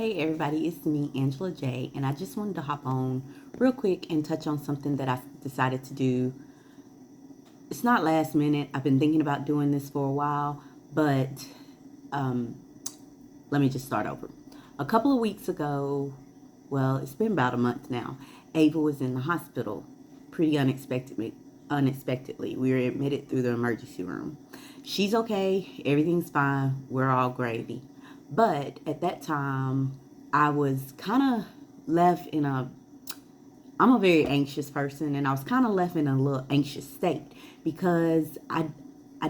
Hey everybody, it's me, Angela J, and I just wanted to hop on real quick and touch on something that I decided to do. It's not last minute. I've been thinking about doing this for a while, but um, let me just start over. A couple of weeks ago, well, it's been about a month now, Ava was in the hospital pretty unexpectedly. Unexpectedly, we were admitted through the emergency room. She's okay, everything's fine, we're all gravy. But at that time, I was kind of left in a I'm a very anxious person, and I was kind of left in a little anxious state because I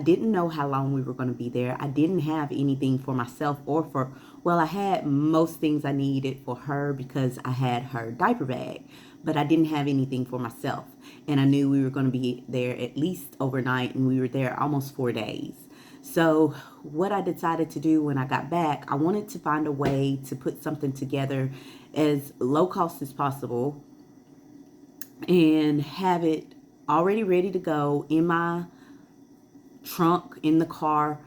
didn't know how long we were going to be there. I didn't have anything for myself or for, well, I had most things I needed for her because I had her diaper bag, but I didn't have anything for myself. And I knew we were going to be there at least overnight, and we were there almost 4 days. So, what I decided to do when I got back, I wanted to find a way to put something together as low cost as possible and have it already ready to go in my trunk in the car,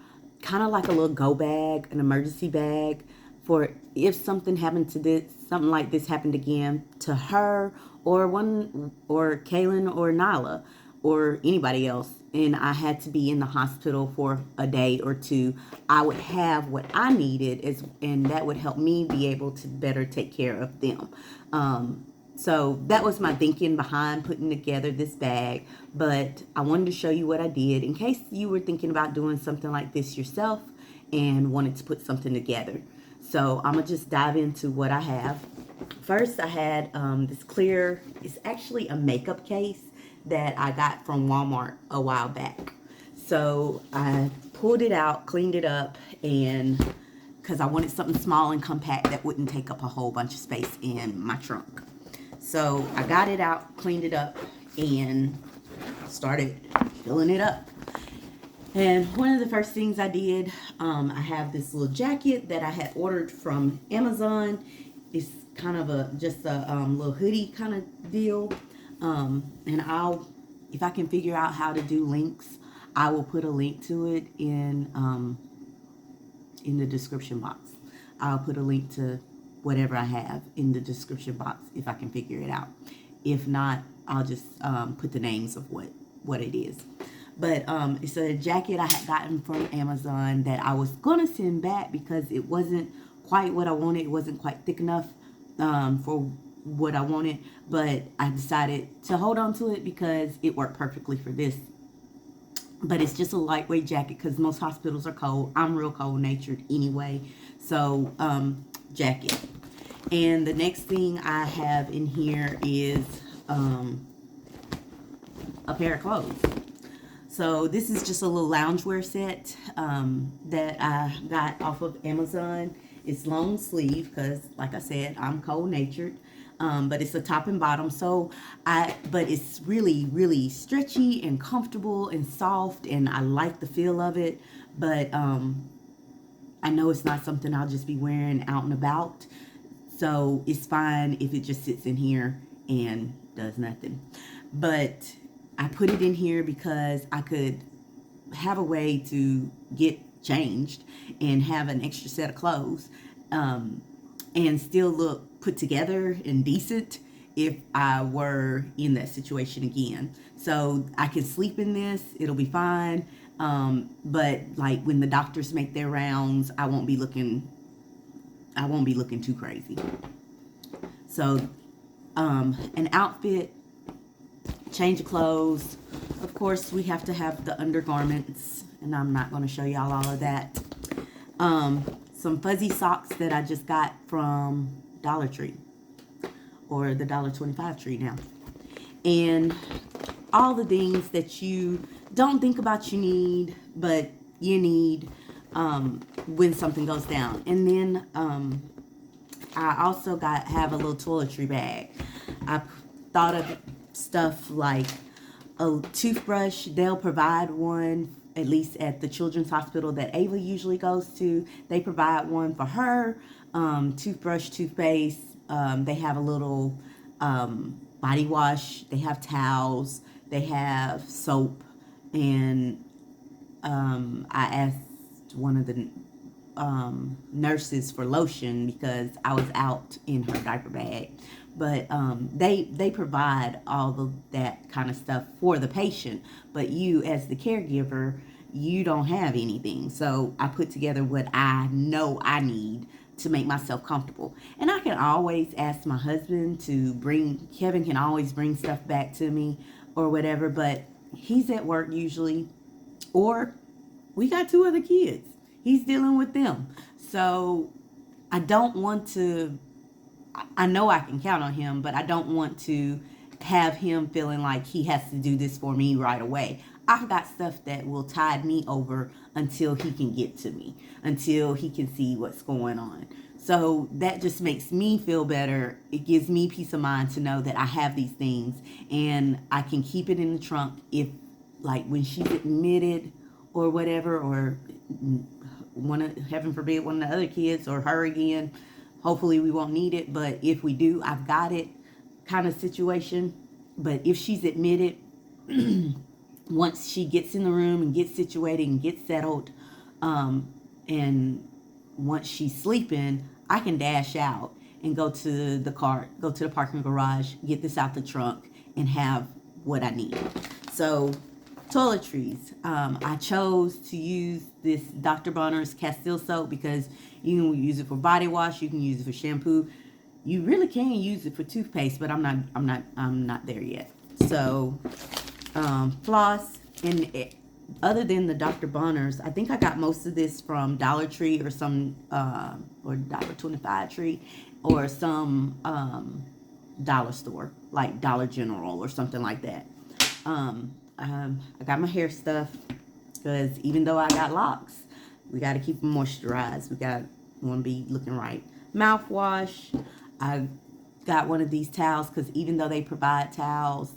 kind of like a little go bag, an emergency bag for if something happened to this, something like this happened again to her or Kaylin or Nyla or anybody else, and I had to be in the hospital for a day or two, I would have what I needed, and that would help me be able to better take care of them. So that was my thinking behind putting together this bag. But I wanted to show you what I did in case you were thinking about doing something like this yourself and wanted to put something together. So I'm going to just dive into what I have. First, I had this clear, it's actually a makeup case that I got from Walmart a while back. So I pulled it out, cleaned it up, and because I wanted something small and compact that wouldn't take up a whole bunch of space in my trunk. So I got it out, cleaned it up, and started filling it up. And one of the first things I did, I have this little jacket that I had ordered from Amazon. It's kind of just a little hoodie kind of deal. And if I can figure out how to do links, I will put a link to it in the description box. I'll put a link to whatever I have in the description box if I can figure it out. If not, I'll just put the names of what it is. But it's a jacket I had gotten from Amazon that I was going to send back because it wasn't quite what I wanted. It wasn't quite thick enough for what I wanted. But I decided to hold on to it because it worked perfectly for this. But it's just a lightweight jacket because most hospitals are cold. I'm real cold natured anyway. So, jacket. And the next thing I have in here is a pair of clothes. So this is just a little loungewear set that I got off of Amazon. It's long sleeve because, like I said, I'm cold natured. But it's a top and bottom, but it's really, really stretchy and comfortable and soft, and I like the feel of it. But I know it's not something I'll just be wearing out and about, so it's fine if it just sits in here and does nothing. But I put it in here because I could have a way to get changed and have an extra set of clothes, and still look put together and decent if I were in that situation again. So I can sleep in this, it'll be fine. But like when the doctors make their rounds, I won't be looking too crazy. So an outfit, change of clothes. Of course, we have to have the undergarments, and I'm not going to show y'all all of that. Some fuzzy socks that I just got from Dollar Tree, or the $1.25 tree now. And all the things that you don't think about you need, but you need when something goes down. And then I also have a little toiletry bag. I thought of stuff like a toothbrush. They'll provide one, at least at the children's hospital that Ava usually goes to. They provide one for her. Toothbrush, toothpaste. They have a little body wash. They have towels. They have soap. And I asked one of the nurses for lotion because I was out in her diaper bag. But they provide all of that kind of stuff for the patient. But you, as the caregiver, you don't have anything. So I put together what I know I need to make myself comfortable. And I can always ask my husband to bring, Kevin can always bring stuff back to me or whatever, but he's at work usually, or we got 2 other kids. He's dealing with them. So I don't want to, I know I can count on him, but I don't want to have him feeling like he has to do this for me right away. I've got stuff that will tide me over until he can get to me, until he can see what's going on. So that just makes me feel better. It gives me peace of mind to know that I have these things and I can keep it in the trunk if, like, when she's admitted or whatever, or heaven forbid, one of the other kids or her again. Hopefully we won't need it, but if we do, I've got it kind of situation. But if she's admitted, once she gets in the room and gets situated and gets settled, and once she's sleeping, I can dash out and go to the parking garage, get this out the trunk, and have what I need. So, toiletries. I chose to use this Dr. Bronner's Castile soap because you can use it for body wash, you can use it for shampoo. You really can use it for toothpaste, but I'm not there yet. So, floss, and other than the Dr. Bronner's, I think I got most of this from Dollar Tree or some or $1.25 Tree or some dollar store like Dollar General or something like that. I got my hair stuff because even though I got locks, we got to keep them moisturized. Want to be looking right. Mouthwash. I got one of these towels because even though they provide towels,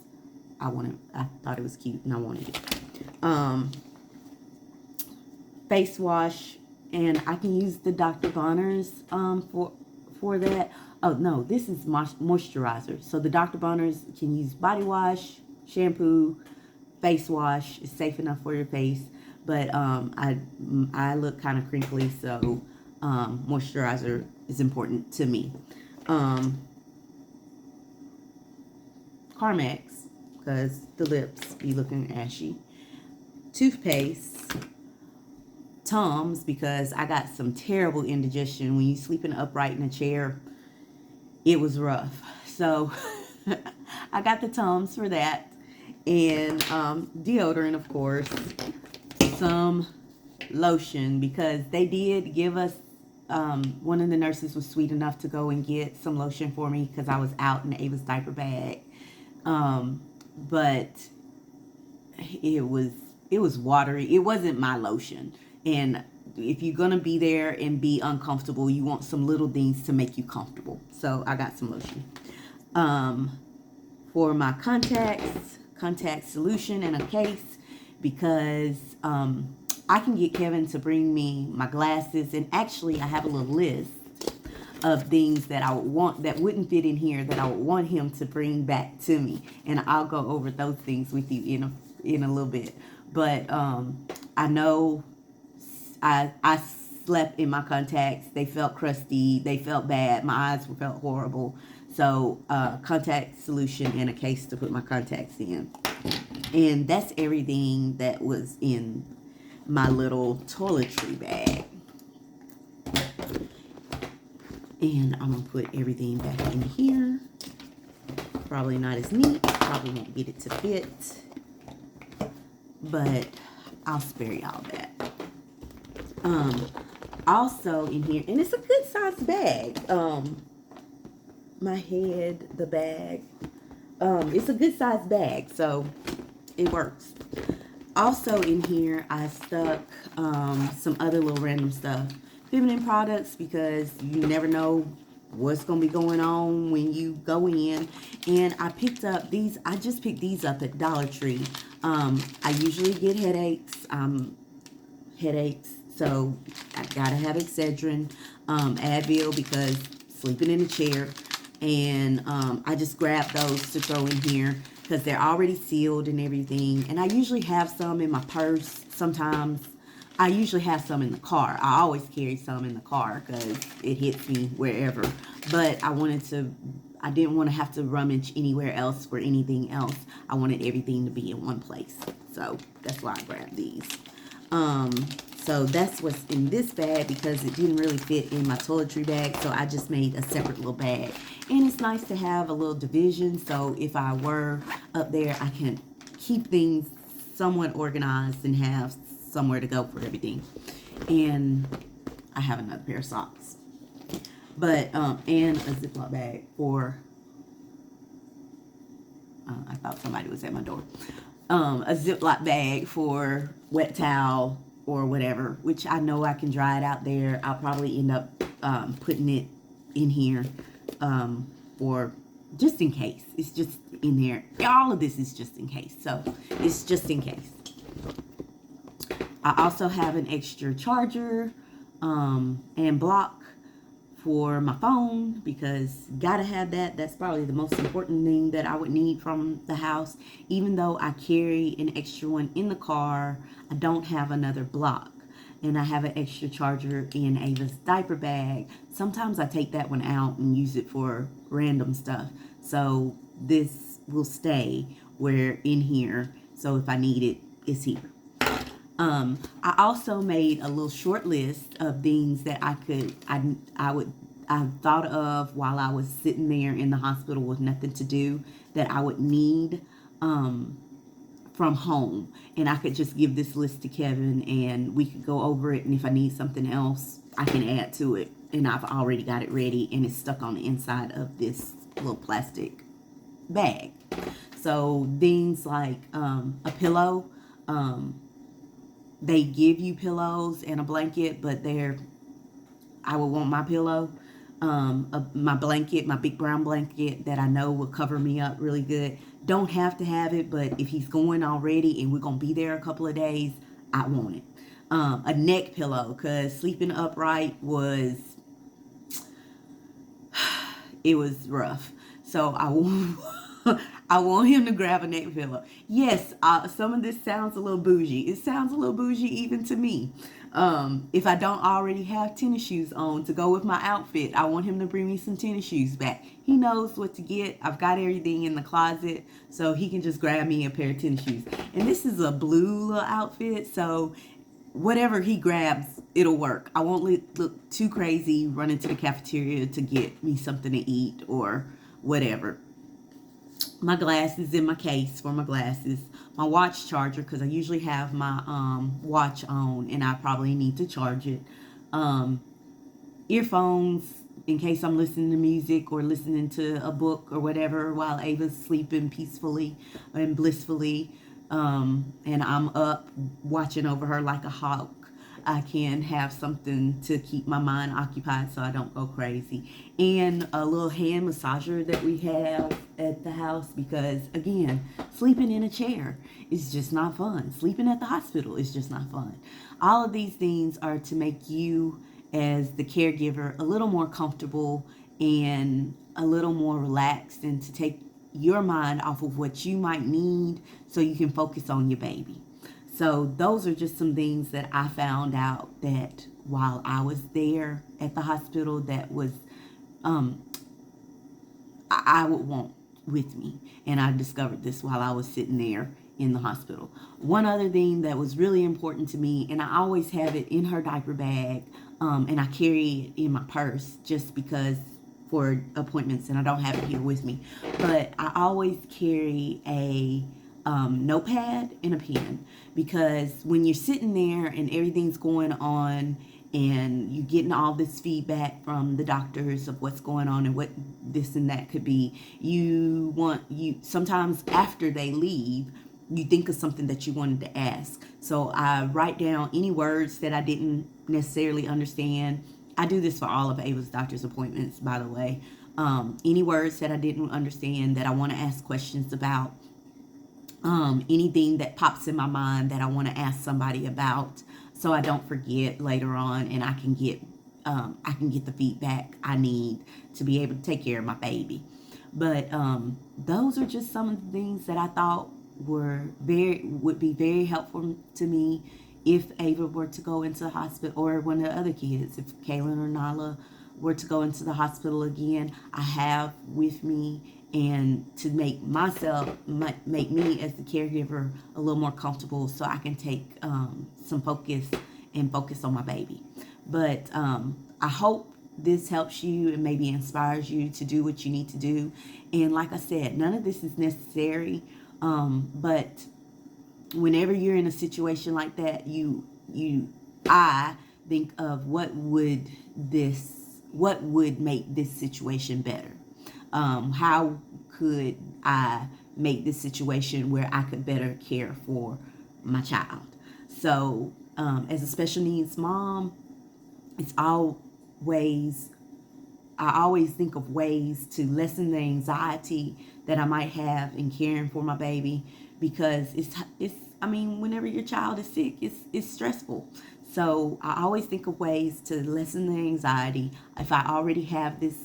I thought it was cute and I wanted it. Face wash, and I can use the Dr. Bronner's for that. Oh no, this is moisturizer. So the Dr. Bronner's can use body wash, shampoo, face wash. It's safe enough for your face, but I look kind of crinkly, so moisturizer is important to me. Carmex, because the lips be looking ashy. Toothpaste. Tums, because I got some terrible indigestion. When you sleeping upright in a chair, it was rough. So I got the Tums for that. And deodorant, of course. Some lotion, because they did give us, one of the nurses was sweet enough to go and get some lotion for me because I was out in Ava's diaper bag. But it was watery. It wasn't my lotion. And if you're going to be there and be uncomfortable, you want some little things to make you comfortable. So I got some lotion. For my contact solution in a case, because I can get Kevin to bring me my glasses. And actually, I have a little list of things that I would want that wouldn't fit in here that I would want him to bring back to me. And I'll go over those things with you in a little bit. But I know I slept in my contacts. They felt crusty. They felt bad. My eyes felt horrible. So contact solution and a case to put my contacts in. And that's everything that was in my little toiletry bag. And I'm going to put everything back in here. Probably not as neat. Probably won't get it to fit. But I'll spare y'all that. Also in here, and it's a good sized bag. The bag. It's a good sized bag, so it works. Also in here, I stuck some other little random stuff. Feminine products, because you never know what's going to be going on when you go in. And I picked up these. I just picked these up at Dollar Tree. I usually get headaches. So I gotta have Excedrin, Advil, because sleeping in a chair. And I just grabbed those to throw in here because they're already sealed and everything. And I usually have some in my purse sometimes. I usually have some in the car. I always carry some in the car because it hits me wherever. But I didn't want to have to rummage anywhere else for anything else. I wanted everything to be in one place. So that's why I grabbed these. So that's what's in this bag because it didn't really fit in my toiletry bag. So I just made a separate little bag. And it's nice to have a little division. So if I were up there, I can keep things somewhat organized and have somewhere to go for everything. And I have another pair of socks. But, and a ziploc bag for, I thought somebody was at my door. A ziploc bag for wet towel or whatever, which I know I can dry it out there. I'll probably end up putting it in here for just in case. It's just in there. All of this is just in case. So it's just in case. I also have an extra charger and block for my phone because gotta have that. That's probably the most important thing that I would need from the house. Even though I carry an extra one in the car, I don't have another block. And I have an extra charger in Ava's diaper bag. Sometimes I take that one out and use it for random stuff. So this will stay where in here. So if I need it, it's here. I also made a little short list of things that I thought of while I was sitting there in the hospital with nothing to do that I would need from home. And I could just give this list to Kevin and we could go over it. And if I need something else, I can add to it. And I've already got it ready and it's stuck on the inside of this little plastic bag. So things like a pillow. They give you pillows and a blanket, but I would want my pillow, my blanket, my big brown blanket that I know will cover me up really good. Don't have to have it, but if he's going already and we're going to be there a couple of days, I want it. A neck pillow, because sleeping upright it was rough. So I want him to grab a neck pillow. Yes, some of this sounds a little bougie. It sounds a little bougie even to me. If I don't already have tennis shoes on to go with my outfit, I want him to bring me some tennis shoes back. He knows what to get. I've got everything in the closet, so he can just grab me a pair of tennis shoes. And this is a blue little outfit, so whatever he grabs, it'll work. I won't look too crazy running to the cafeteria to get me something to eat or whatever. My glasses in my case for my glasses, my watch charger because I usually have my watch on and I probably need to charge it. Earphones in case I'm listening to music or listening to a book or whatever while Ava's sleeping peacefully and blissfully, and I'm up watching over her like a hawk. I can have something to keep my mind occupied so I don't go crazy. And a little hand massager that we have at the house because, again, sleeping in a chair is just not fun. Sleeping at the hospital is just not fun. All of these things are to make you, as the caregiver, a little more comfortable and a little more relaxed and to take your mind off of what you might need so you can focus on your baby. So those are just some things that I found out that while I was there at the hospital that was I would want with me. And I discovered this while I was sitting there in the hospital. One other thing that was really important to me, and I always have it in her diaper bag, and I carry it in my purse just because for appointments, and I don't have it here with me. But I always carry a notepad and a pen because when you're sitting there and everything's going on and you're getting all this feedback from the doctors of what's going on and what this and that could be, you sometimes after they leave you think of something that you wanted to ask. So I write down any words that I didn't necessarily understand. I do this for all of Ava's doctor's appointments, by the way. Any words that I didn't understand that I want to ask questions about. Anything that pops in my mind that I want to ask somebody about so I don't forget later on and I can get the feedback I need to be able to take care of my baby. But those are just some of the things that I thought would be very helpful to me if Ava were to go into the hospital, or one of the other kids, if Kaylin or Nala were to go into the hospital again, I have with me, and to make make me as the caregiver a little more comfortable, so I can take some focus on my baby. But I hope this helps you and maybe inspires you to do what you need to do. And like I said, none of this is necessary, but whenever you're in a situation like that, I think of what would make this situation better. How could I make this situation where I could better care for my child? So, as a special needs mom, it's always I always think of ways to lessen the anxiety that I might have in caring for my baby, because it's I mean, whenever your child is sick, it's stressful. So I always think of ways to lessen the anxiety. If I already have this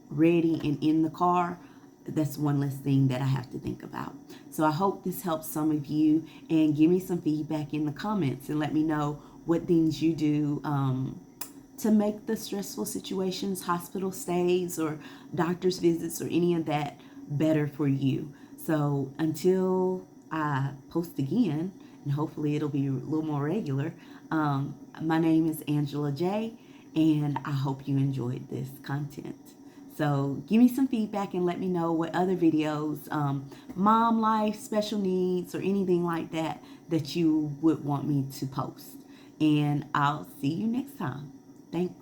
ready and in the car, that's one less thing that I have to think about. So I hope this helps some of you, and give me some feedback in the comments and let me know what things you do to make the stressful situations, hospital stays or doctor's visits or any of that, better for you. So until I post again, and hopefully it'll be a little more regular, my name is Angela J, and I hope you enjoyed this content. So give me some feedback and let me know what other videos, mom life, special needs, or anything like that, that you would want me to post. And I'll see you next time. Thanks.